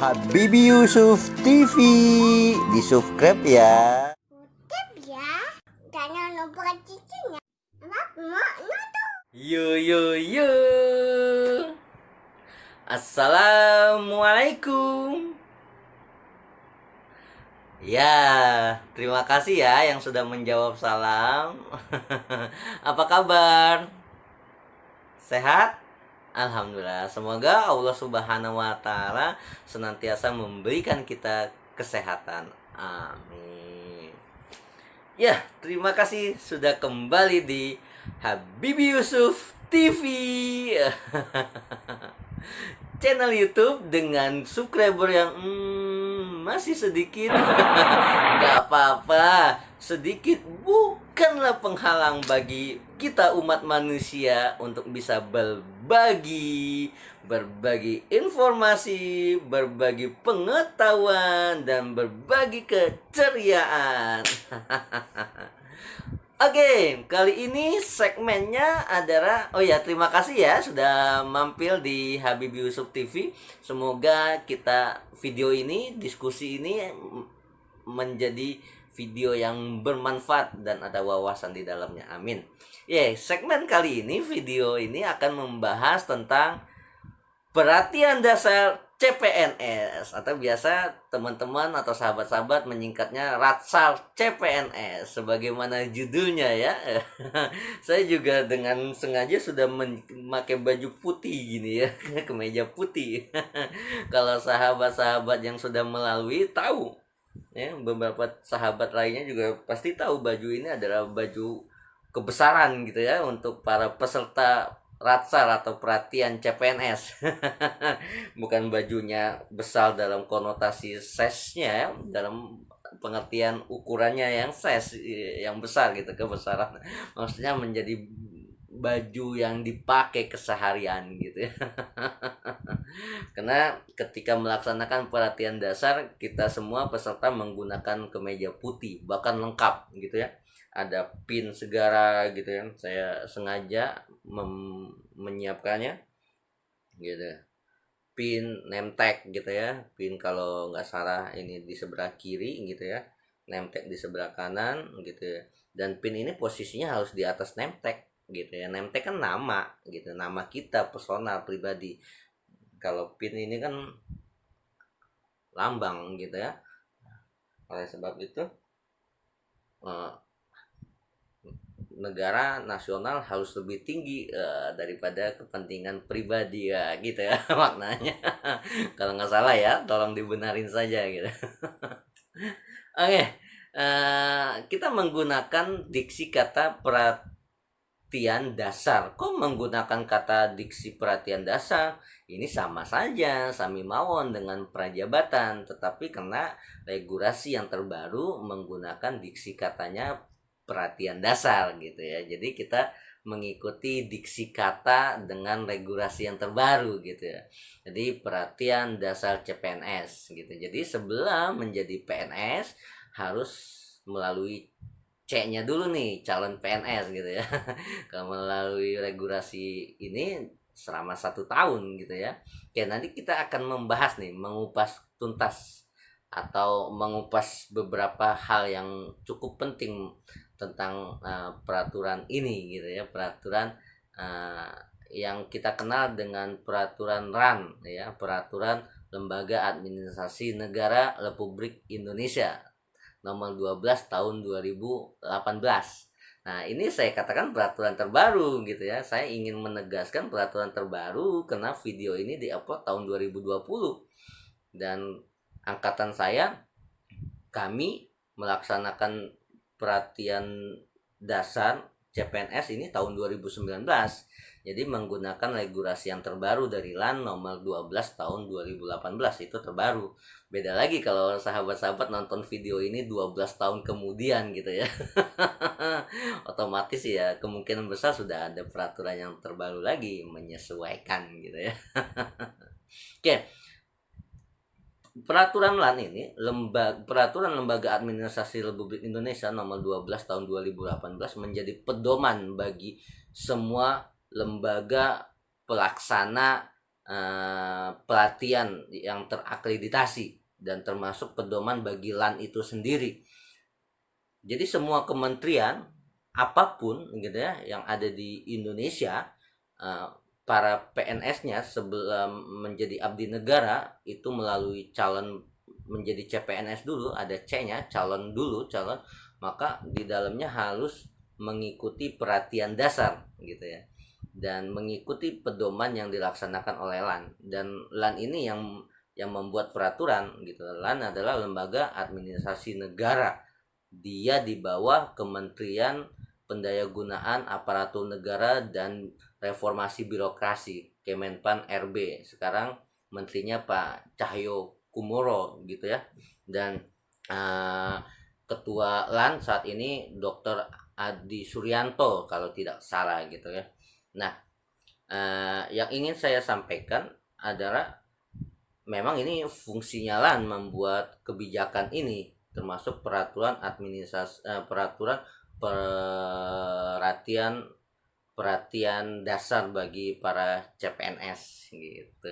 Habibie Yusuf TV. Di-subscribe ya. Subscribe ya. Jangan lupa cicinya. Yo yo yo. Assalamualaikum. Ya, terima kasih ya yang sudah menjawab salam. Apa kabar? Sehat? Alhamdulillah. Semoga Allah Subhanahu wa taala senantiasa memberikan kita kesehatan. Amin. Ya, terima kasih sudah kembali di Habibie Yusuf TV. Channel YouTube dengan subscriber yang masih sedikit. Gak apa-apa, sedikit bukanlah penghalang bagi kita umat manusia untuk bisa berbagi informasi, berbagi pengetahuan, dan berbagi keceriaan. Oke, kali ini segmennya adalah terima kasih ya sudah mampir di Habibie Yusuf TV. Semoga video ini, diskusi ini menjadi video yang bermanfaat dan ada wawasan di dalamnya. Amin. Segmen kali ini, video ini akan membahas tentang perhatian dasar CPNS, atau biasa teman-teman atau sahabat-sahabat menyingkatnya Ratsal CPNS sebagaimana judulnya ya. Saya juga dengan sengaja sudah memakai baju putih gini ya, kemeja putih. Kalau sahabat-sahabat yang sudah melalui tahu ya, beberapa sahabat lainnya juga pasti tahu baju ini adalah baju kebesaran gitu ya untuk para peserta Ratsal atau perhatian CPNS. Bukan bajunya besar dalam konotasi size-nya, dalam pengertian ukurannya yang size yang besar gitu, kebesaran. Maksudnya menjadi baju yang dipakai keseharian gitu ya. Karena ketika melaksanakan perhatian dasar, kita semua peserta menggunakan kemeja putih, bahkan lengkap gitu ya. Ada pin segala gitu ya. Saya sengaja menyiapkannya gitu. Pin name tag gitu ya. Pin kalau nggak salah ini di sebelah kiri gitu ya. Name tag di sebelah kanan gitu ya. Dan pin ini posisinya harus di atas name tag gitu ya. Name tag kan nama gitu. Nama kita personal pribadi. Kalau pin ini kan lambang gitu ya. Oleh sebab itu negara nasional harus lebih tinggi daripada kepentingan pribadi ya gitu ya maknanya. Kalau nggak salah ya, tolong dibenarin saja gitu. Oke, kita menggunakan diksi kata perhatian dasar. Kok menggunakan kata diksi perhatian dasar? Ini sama saja, sami mawon dengan prajabatan, tetapi karena regulasi yang terbaru menggunakan diksi katanya perhatian dasar gitu ya. Jadi kita mengikuti diksi kata dengan regulasi yang terbaru gitu ya. Jadi perhatian dasar CPNS gitu. Jadi sebelum menjadi PNS harus melalui C-nya dulu nih, calon PNS gitu ya. Kalau melalui regulasi ini selama 1 tahun gitu ya. Oke, nanti kita akan membahas nih, mengupas tuntas atau mengupas beberapa hal yang cukup penting tentang peraturan ini gitu ya, peraturan yang kita kenal dengan peraturan RAN ya, peraturan Lembaga Administrasi Negara Republik Indonesia nomor 12 tahun 2018. Nah, ini saya katakan peraturan terbaru gitu ya. Saya ingin menegaskan peraturan terbaru karena video ini diupload tahun 2020 dan angkatan kami melaksanakan perhatian dasar CPNS ini tahun 2019. Jadi menggunakan regulasi yang terbaru dari LAN nomor 12 tahun 2018, itu terbaru. Beda lagi kalau sahabat-sahabat nonton video ini 12 tahun kemudian gitu ya. Otomatis ya kemungkinan besar sudah ada peraturan yang terbaru lagi menyesuaikan gitu ya. Oke. Peraturan LAN ini, Peraturan Lembaga Administrasi Republik Indonesia nomor 12 tahun 2018 menjadi pedoman bagi semua lembaga pelaksana pelatihan yang terakreditasi dan termasuk pedoman bagi LAN itu sendiri. Jadi semua kementerian apapun gitu ya yang ada di Indonesia, para PNS-nya sebelum menjadi abdi negara itu melalui calon menjadi CPNS dulu, ada C-nya, calon dulu, calon, maka di dalamnya harus mengikuti pelatihan dasar gitu ya. Dan mengikuti pedoman yang dilaksanakan oleh LAN. Dan LAN ini yang membuat peraturan gitu. LAN adalah lembaga administrasi negara. Dia di bawah Kementerian Pendayagunaan Aparatur Negara dan Reformasi Birokrasi, Kemenpan RB. Sekarang menterinya Pak Cahyo Kumolo gitu ya. Dan ketua LAN saat ini Dr. Adi Suryanto kalau tidak salah gitu ya. Nah, yang ingin saya sampaikan adalah memang ini fungsinya LAN membuat kebijakan ini, termasuk peraturan administrasi, peraturan perhatian dasar bagi para CPNS gitu.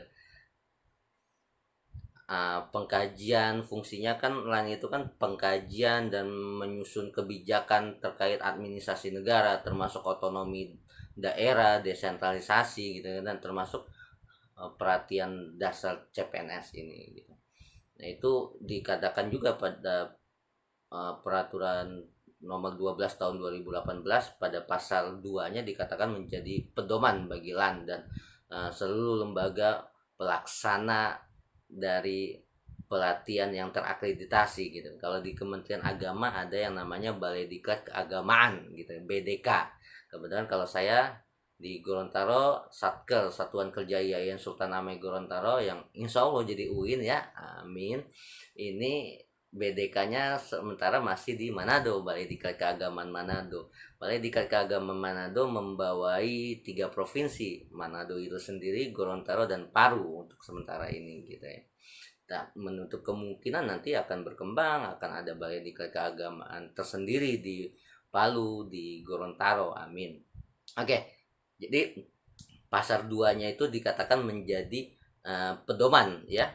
Pengkajian fungsinya kan LAN itu kan pengkajian dan menyusun kebijakan terkait administrasi negara, termasuk otonomi daerah, desentralisasi gitu, dan termasuk perhatian dasar CPNS ini gitu. Nah, itu dikatakan juga pada peraturan nomor 12 tahun 2018 pada pasal 2-nya dikatakan menjadi pedoman bagi LAN dan seluruh lembaga pelaksana dari pelatihan yang terakreditasi gitu. Kalau di Kementerian Agama ada yang namanya Balai Diklat Keagamaan gitu, BDK. Kebetulan kalau saya di Gorontalo, Satker, Satuan Kerja Yayan Sultan Ameng Gorontalo, yang insya Allah jadi UIN ya, amin. Ini BDK-nya sementara masih di Manado, Balai Diklat Keagamaan Manado. Balai Diklat Keagamaan Manado membawai 3 provinsi, Manado itu sendiri, Gorontalo, dan Paru untuk sementara ini gitu ya. Nah, menutup kemungkinan nanti akan berkembang, akan ada Balai Diklat Keagamaan tersendiri di Palu, di Gorontalo, amin. Oke, jadi pasar 2-nya itu dikatakan menjadi pedoman ya,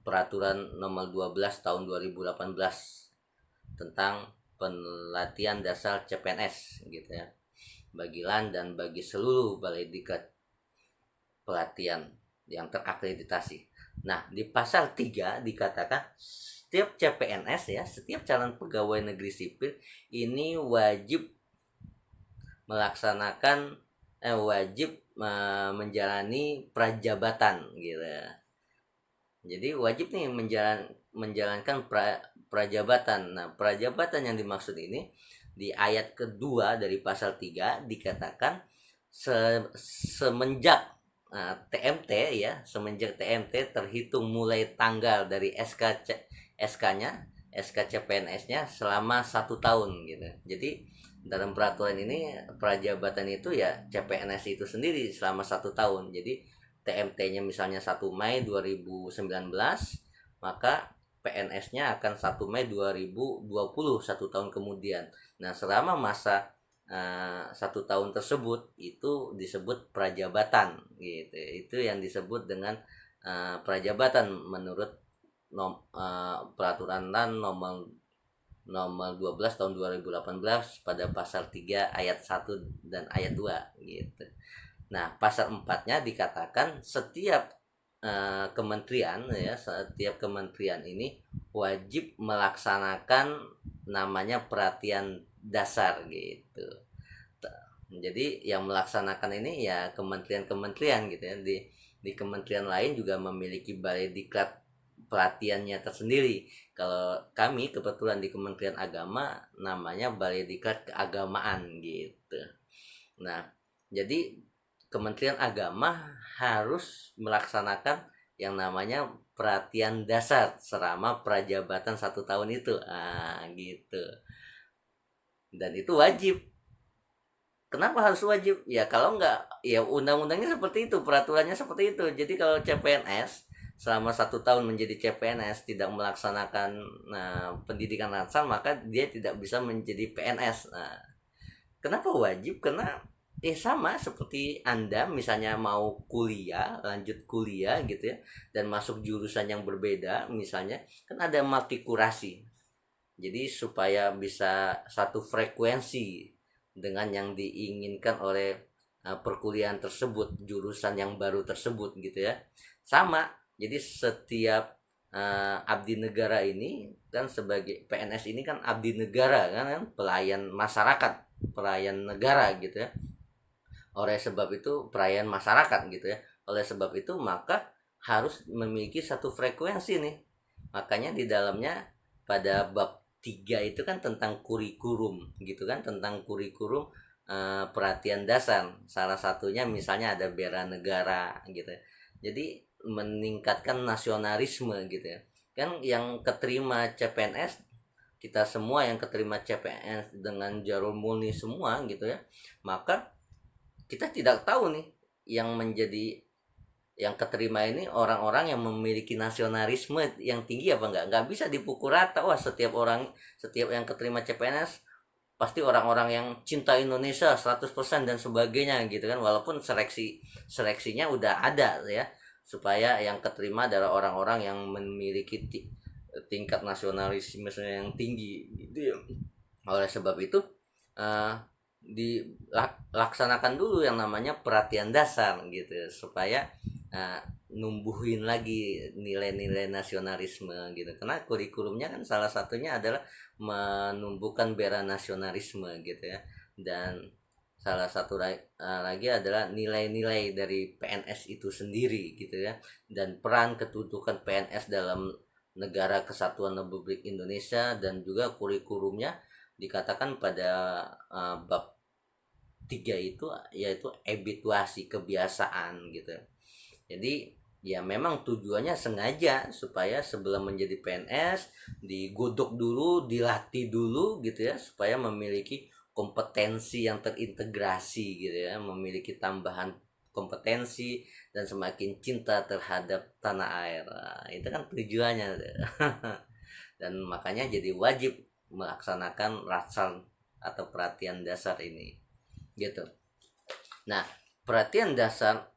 peraturan nomor 12 tahun 2018 tentang pelatihan dasar CPNS gitu ya, bagi LAN dan bagi seluruh balai diklat pelatihan yang terakreditasi. Nah, di pasal 3 dikatakan setiap CPNS ya, setiap calon pegawai negeri sipil ini wajib melaksanakan wajib menjalani prajabatan gitu ya. Jadi wajib nih menjalankan prajabatan. Nah, prajabatan yang dimaksud ini di ayat kedua dari pasal 3 dikatakan semenjak TMT ya, semenjak TMT terhitung mulai tanggal dari SK-nya, SK CPNS-nya selama 1 tahun gitu. Jadi dalam peraturan ini prajabatan itu ya CPNS itu sendiri selama 1 tahun. Jadi TMT-nya misalnya 1 Mei 2019, maka PNS-nya akan 1 Mei 2020, 1 tahun kemudian. Nah, selama masa 1 tahun tersebut itu disebut prajabatan gitu. Itu yang disebut dengan prajabatan menurut peraturan LAN nomor 12 tahun 2018 pada pasal 3 ayat 1 dan ayat 2 gitu. Nah, pasal 4-nya dikatakan setiap kementerian ya, setiap kementerian ini wajib melaksanakan namanya pelatihan dasar gitu. Jadi yang melaksanakan ini ya kementerian-kementerian gitu ya. Di kementerian lain juga memiliki balai diklat pelatihannya tersendiri. Kalau kami kebetulan di Kementerian Agama namanya Balai Diklat Keagamaan gitu. Nah, jadi Kementerian Agama harus melaksanakan yang namanya pelatihan dasar selama prajabatan 1 tahun itu, gitu. Dan itu wajib. Kenapa harus wajib? Ya kalau enggak, ya undang-undangnya seperti itu, peraturannya seperti itu. Jadi kalau CPNS selama 1 tahun menjadi CPNS tidak melaksanakan pendidikan dasar, maka dia tidak bisa menjadi PNS. Nah, kenapa wajib? Karena sama seperti Anda misalnya mau kuliah, lanjut kuliah gitu ya, dan masuk jurusan yang berbeda misalnya, kan ada multikurasi. Jadi supaya bisa satu frekuensi dengan yang diinginkan oleh perkuliahan tersebut, jurusan yang baru tersebut gitu ya. Sama. Jadi setiap abdi negara ini kan, sebagai PNS ini kan abdi negara kan, pelayan masyarakat, pelayan negara gitu ya. Oleh sebab itu pelayan masyarakat gitu ya. Oleh sebab itu maka harus memiliki satu frekuensi nih. Makanya di dalamnya pada bab 3 itu kan tentang kurikulum gitu kan, tentang kurikulum perhatian dasar. Salah satunya misalnya ada bela negara gitu. Jadi meningkatkan nasionalisme gitu ya. Kan yang keterima CPNS, kita semua yang keterima CPNS dengan jarum murni semua gitu ya. Maka kita tidak tahu nih yang menjadi yang keterima ini orang-orang yang memiliki nasionalisme yang tinggi apa nggak bisa dipukul rata. Wah, setiap yang keterima CPNS pasti orang-orang yang cinta Indonesia 100% dan sebagainya gitu kan, walaupun seleksinya udah ada ya, supaya yang keterima adalah orang-orang yang memiliki tingkat nasionalisme yang tinggi gitu ya. Oleh sebab itu dilaksanakan dulu yang namanya perhatian dasar gitu, supaya numbuhin lagi nilai-nilai nasionalisme gitu. Karena kurikulumnya kan salah satunya adalah menumbuhkan bela nasionalisme gitu ya. Dan salah satu lagi adalah nilai-nilai dari PNS itu sendiri gitu ya. Dan peran kedudukan PNS dalam negara kesatuan Republik Indonesia, dan juga kurikulumnya dikatakan pada bab 3 itu yaitu habituasi, kebiasaan gitu. Jadi ya memang tujuannya sengaja supaya sebelum menjadi PNS digodok dulu, dilatih dulu gitu ya, supaya memiliki kompetensi yang terintegrasi gitu ya, memiliki tambahan kompetensi dan semakin cinta terhadap tanah air. Nah, itu kan tujuannya. Dan makanya jadi wajib melaksanakan rasan atau perhatian dasar ini gitu. Nah, perhatian dasar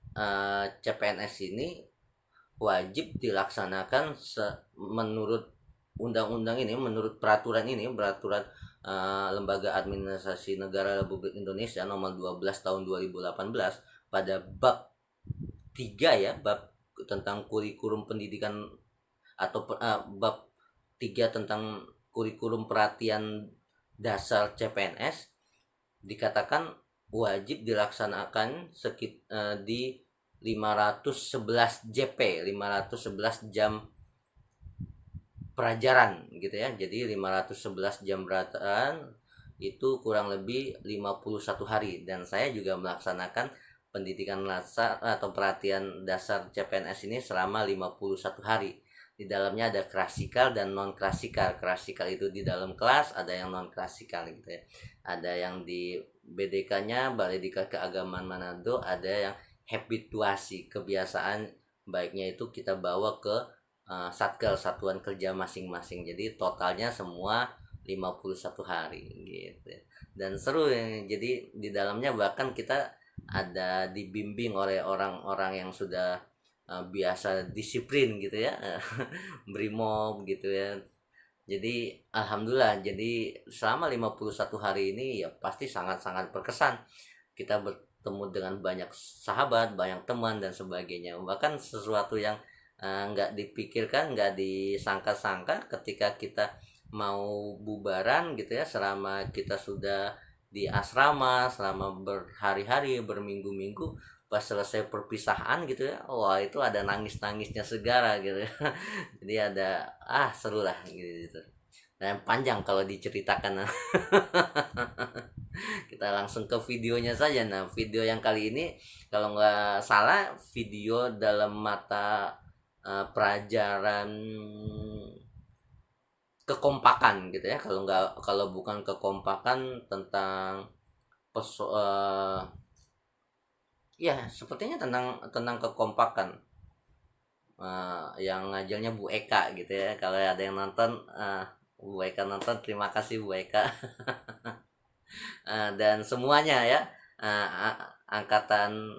CPNS ini wajib dilaksanakan menurut undang-undang ini, menurut peraturan Lembaga Administrasi Negara Republik Indonesia nomor 12 tahun 2018 pada bab 3 ya, bab tentang kurikulum pendidikan atau bab 3 tentang kurikulum perhatian dasar CPNS dikatakan wajib dilaksanakan di 511 JP, 511 jam pelajaran gitu ya. Jadi 511 jam pelajaran itu kurang lebih 51 hari, dan saya juga melaksanakan pendidikan dasar atau perhatian dasar CPNS ini selama 51 hari. Di dalamnya ada klasikal dan non klasikal. Klasikal itu di dalam kelas, ada yang non klasikal gitu ya. Ada yang di BDK-nya Balai Diklat Keagamaan Manado, ada yang habituasi, kebiasaan baiknya itu kita bawa ke satker, satuan kerja masing-masing. Jadi totalnya semua 51 hari gitu. Dan seru ya. Jadi di dalamnya bahkan kita ada dibimbing oleh orang-orang yang sudah biasa disiplin gitu ya. Brimob gitu ya. Jadi alhamdulillah, jadi selama 51 hari ini ya pasti sangat-sangat berkesan. Kita bertemu dengan banyak sahabat, banyak teman dan sebagainya. Bahkan sesuatu yang nggak dipikirkan, nggak disangka-sangka ketika kita mau bubaran gitu ya, selama kita sudah di asrama selama berhari-hari, berminggu-minggu, pas selesai perpisahan gitu ya, wah itu ada nangis-nangisnya segala gitu ya. Jadi ada seru lah gitu. Dan panjang kalau diceritakan. Kita langsung ke videonya saja. Nah, video yang kali ini kalau nggak salah video dalam mata pelajaran kekompakan gitu ya. Kalau bukan kekompakan tentang ya sepertinya tentang kekompakan, yang ngajarnya Bu Eka gitu ya. Kalau ada yang nonton, Bu Eka nonton, terima kasih Bu Eka. Dan semuanya ya, angkatan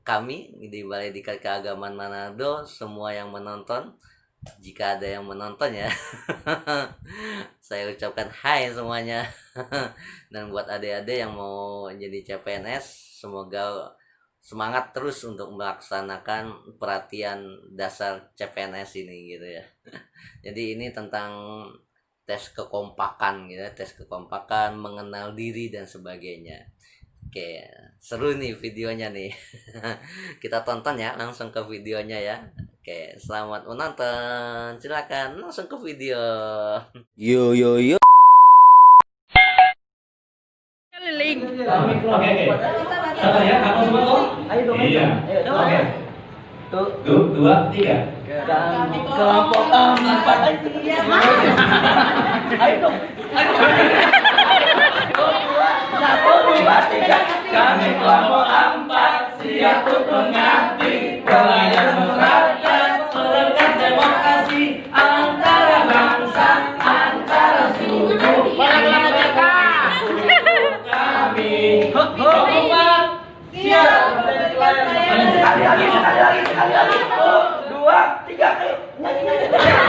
kami di Balai Diklat Keagamaan Manado, semua yang menonton, jika ada yang menonton ya, saya ucapkan hai semuanya. Dan buat adik-adik yang mau jadi CPNS, semoga semangat terus untuk melaksanakan pelatihan dasar CPNS ini gitu ya. Jadi ini tentang tes kekompakan gitu ya, tes kekompakan, mengenal diri dan sebagainya. Oke, seru nih videonya nih. Kita tonton ya, langsung ke videonya ya. Oke, selamat menonton. Silakan langsung ke video. Yo yo yo. Keliling. Oke. Sabar ya, kamu semua tuh? Ayo dong. Iya. Ayo. Oke. Tuh. 2, 3. Kami kelompok empat. Ayo dong. Satu, dua, tiga. Kami kelompok 4 siap untuk mengabdi pelayan rakyat, menegakkan demokrasi antara bangsa, antara suku. Kami kelompok siap. Sekali lagi. 1, 2, 3. Ayo, nyanyi.